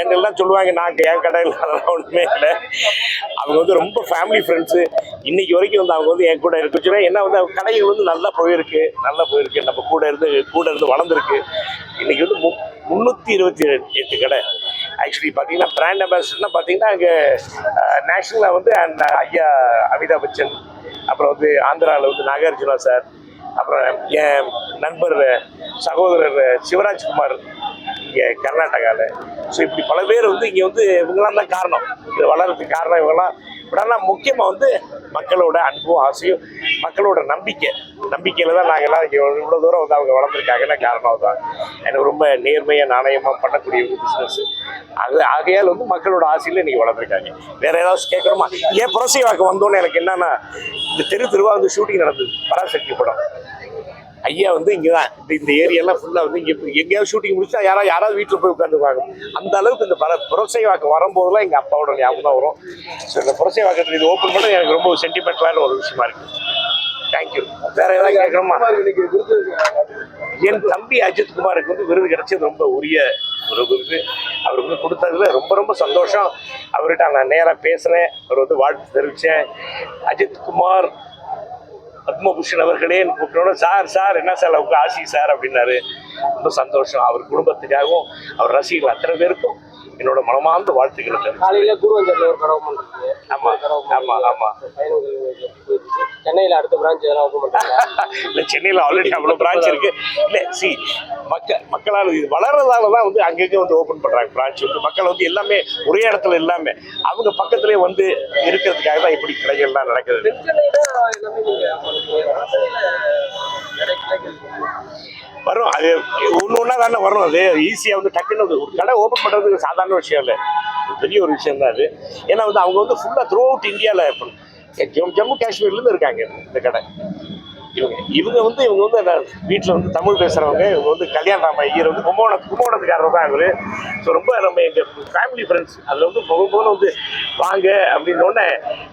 எங்கெல்லாம் சொல்லுவாங்க நான் என் கடையில் அதெல்லாம் ஒன்றுமே இல்லை. அவங்க வந்து ரொம்ப ஃபேமிலி ஃப்ரெண்ட்ஸு. இன்னைக்கு வரைக்கும் வந்து அவங்க வந்து என் கூட இருக்குச்சுன்னா என்ன வந்து அவங்க கடைகள் வந்து நல்லா போயிருக்கு நம்ம கூட இருந்து வளர்ந்துருக்கு. இன்னைக்கு வந்து 328 கடை. ஆக்சுவலி பார்த்தீங்கன்னா பிராண்ட் அம்பாசிடர்னா பார்த்தீங்கன்னா அங்கே நேஷனலில் வந்து அந்த ஐயா அமிதாப் பச்சன், அப்புறம் வந்து ஆந்திராவில் வந்து நாகார்ஜுனா சார், அப்புறம் என் நண்பர் சகோதரர் சிவராஜ்குமார் இங்கே கர்நாடகாவில். ஸோ இப்படி பல பேர் வந்து இங்கே வந்து இவங்களாம் தான் காரணம், இது வளர்கிறதுக்கு காரணம் இவங்கெல்லாம். இப்படிலாம் முக்கியமாக வந்து மக்களோட அன்பும் ஆசையும் மக்களோட நம்பிக்கையில் தான் நாங்கள் எல்லாம் இங்கே இவ்வளோ தூரம் வந்து அவங்க வளர்ந்துருக்காங்கன்னா காரணம் தான். எனக்கு ரொம்ப நேர்மையாக நாணயமாக பண்ணக்கூடிய ஒரு பிஸ்னஸ் ஆகையால் வந்து மக்களோட ஆசையில் இன்றைக்கி வளர்ந்துருக்காங்க. வேறு ஏதாவது கேட்குறோமா? ஏன் புரசைவாக்கம் வந்தோன்னு எனக்கு என்னன்னா, இந்த தெருவா வந்து ஷூட்டிங் நடந்தது பராசக்தி படம். ஐயா வந்து இங்கே தான் இந்த ஏரியாலாம் ஃபுல்லாக வந்து இங்கே எங்கேயாவது ஷூட்டிங் முடிச்சா யாராவது வீட்டில் போய் உட்காந்துருவாங்க. அந்த அளவுக்கு இந்த புரசைவாக்கம் வரும்போதெல்லாம் எங்கள் அப்பாவோட ஞாபகம் தான் வரும். ஸோ இந்த புரசைவாக்கத்தில் இது ஓப்பன் பண்ண எனக்கு ரொம்ப சென்டிமெண்டலான ஒரு விஷயமா இருக்குது. தேங்க்யூ. வேற ஏதாவது கேட்குறோமா? என் தம்பி அஜித் குமாருக்கு வந்து விருது கிடைச்சது ரொம்ப உரிய ஒரு விருது. அவருக்கு வந்து கொடுத்ததுல ரொம்ப ரொம்ப சந்தோஷம். அவர்கிட்ட நான் நேராக பேசுகிறேன், அவர் வந்து வாழ்த்து தெரிவித்தேன். அஜித் குமார் பத்மபூஷன் அவர்களே கூப்பிட்டோன்னு சார் என்ன சார் அவங்க ஆசி சார் அப்படின்னாரு. ரொம்ப சந்தோஷம். அவர் குடும்பத்துக்காகவும் அவர் ரசிகர்கள் அத்தனை பேருக்கும் என்னோட மனமார்ந்த வாழ்த்துக்கள். காலையில குருவஞ்சர்ல ஒரு கடை ஓபன் இருக்கு. ஆமா சென்னையில அடுத்த பிரான்ச் எதனா ஓபன் பண்றாங்க? இல்ல, சென்னையில ஆல்ரெடி அவ்வளவு பிரான்ச் இருக்கு. இல்ல மக்களால் இது வளர்றதால தான் வந்து அங்கங்க வந்து ஓபன் பண்றாங்க பிரான்ச். வந்து மக்கள் வந்து எல்லாமே ஒரே இடத்துல இல்லாம அவங்க பக்கத்திலே வந்து இருக்கிறதுக்காக தான் இப்படி கடைகள்லாம் நடக்குது. வரும், அது ஒன்று தானே வரும். அது ஈஸியாக வந்து டக்குன்னு ஒரு கடை ஓப்பன் பண்ணுறதுக்கு சாதாரண விஷயம் இல்லை, பெரிய ஒரு விஷயம் தான் அது. ஏன்னா வந்து அவங்க வந்து ஃபுல்லாக த்ரூ அவுட் இந்தியாவில் ஜம்மு காஷ்மீர்லேருந்து இருக்காங்க இந்த கடை. இவங்க வந்து வீட்டில் வந்து தமிழ் பேசுகிறவங்க. இவங்க வந்து கல்யாணராம ஐயர் வந்து கும்பகோணத்துக்காரர் தான் இவர். ஸோ ரொம்ப நம்ம எங்கள் ஃபேமிலி ஃப்ரெண்ட்ஸ். அதில் வந்து போகும்போது வந்து வாங்க அப்படின்னோடனே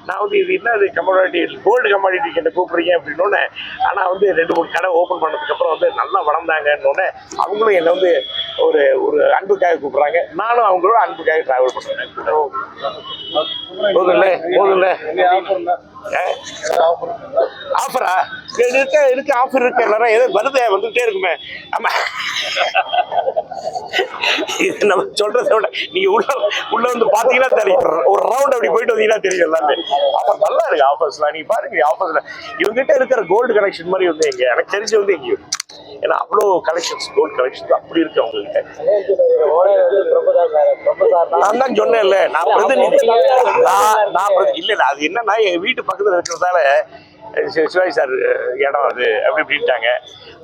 நான் வந்து இது என்ன, அது கமாடிட்டி கோல்டு கமாடிட்டி கிட்ட கூப்பிட்றீங்க அப்படின்னோடனே. ஆனால் வந்து 2-3 கடை ஓப்பன் பண்ணதுக்கப்புறம் வந்து நல்லா வளர்ந்தாங்கன்னொடனே அவங்களும் என்னை வந்து ஒரு அன்புக்காக கூப்பிட்றாங்க. நானும் அவங்களோட அன்புக்காக ட்ராவல் பண்ணுறேன். போதும்ல ஆஃபரா இருக்கு ஆஃபர் இருக்கு. எல்லாரும் ஏதோ வருது வந்துகிட்டே இருக்குமே. ஆமா, நம்ம சொல்றதை விட நீங்க உள்ள வந்து பாத்தீங்கன்னா தெரியும். ஒரு ரவுண்ட் அப்படி போயிட்டு வந்தீங்கன்னா தெரியும் எல்லாமே. ஆஃபர் நல்லா இருக்கு. ஆஃபர்ஸ்லாம் நீங்க பாருங்க. ஆஃபர்ஸ்ல இவங்ககிட்ட இருக்கிற கோல்டு கலெக்ஷன் மாதிரி வந்து எங்க எனக்கு தெரிஞ்சு வந்து எங்கேயும், ஏன்னா அவ்வளோ கலெக்ஷன்ஸ் கோல்டு கலெக்ஷன்ஸ் அப்படி இருக்கு அவங்ககிட்ட. நான் தான் சொன்னேன் இல்ல, நான் பிரதிநிதி இல்ல. அது என்னன்னா எங்க வீட்டு பக்கத்துல இருக்கிறதால சிவாஜி சார் இடம் அது அப்படின்ட்டாங்க.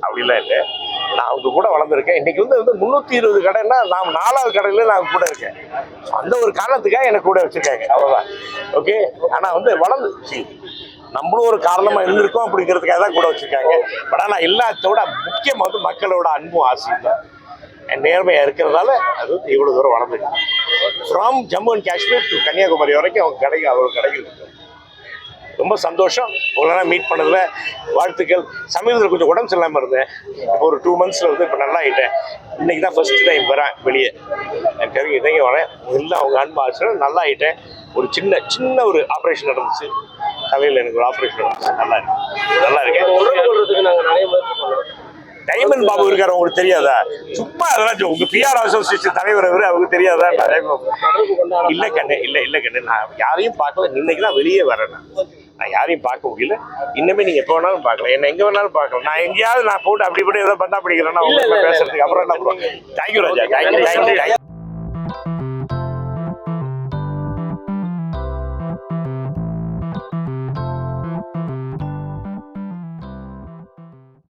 அப்படிலாம் இல்லை, நான் அவங்க கூட வளர்ந்துருக்கேன். இன்னைக்கு வந்து 320 கடைன்னா நான் 4வது கடையில நான் கூட இருக்கேன். அந்த ஒரு காரணத்துக்காக எனக்கு கூட வச்சிருக்காங்க, அவ்வளோதான். ஓகே, ஆனால் வந்து வளர்ந்து நம்மளும் ஒரு காரணமா இருந்திருக்கோம் அப்படிங்கிறதுக்காக தான் கூட வச்சிருக்காங்க. பட் ஆனால் எல்லாத்தோட முக்கியமாக வந்து மக்களோட அன்பும் ஆசையும் தான் நேர்மையா இருக்கிறதால அது வந்து இவ்வளவு தூரம் வளர்ந்துருக்கு. From Jammu and Kashmir to Kanyakumari வரைக்கும் அவங்க கடைகள் இருக்கு. ரொம்ப சந்தோஷம். உங்களை மீட் பண்ணதில் வாழ்த்துக்கள். சமீபத்தில் கொஞ்சம் உடம்பு சரியில்லாமல் இருந்தேன். ஒரு 2 monthsல வந்து இப்போ நல்லா ஆகிட்டேன். இன்னைக்கு தான் ஃபர்ஸ்ட் டைம் வரேன் வெளியே. எனக்கு இதைங்க வரேன் எல்லாம் அவங்க அன்பு ஆச்சு. நல்லா ஆகிட்டேன். ஒரு சின்ன ஒரு ஆப்ரேஷன் நடந்துச்சு தலையில். எனக்கு ஒரு ஆப்ரேஷன் நடந்துச்சு. நல்லா இருக்கேன். நாங்கள் நிறைய முயற்சி பண்ணுவோம். டைமண்ட் பாபு இருக்காரு, உங்களுக்கு தெரியாதா? சும்மா அதெல்லாம் உங்க பிஆர் அசோசியேஷன் தலைவர் அவரு, அவருக்கு தெரியாதா? இல்ல கண்ணு நான் யாரையும் பார்க்கல. இன்னைக்கு தான் வெளியே வரேன். நான் யாரையும் பார்க்க முடியல. இன்னுமே நீங்க எப்போ வேணாலும் பார்க்கலாம், என்ன எங்க வேணாலும் பார்க்கலாம். நான் எங்கேயாவது நான் போட்டு அப்படி ஏதோ பண்ணா பிடிக்கிறேன்னா பேசுறதுக்கு அப்புறம் என்ன பண்ணுவோம். தேங்க்யூ ராஜா. தேங்க்யூ.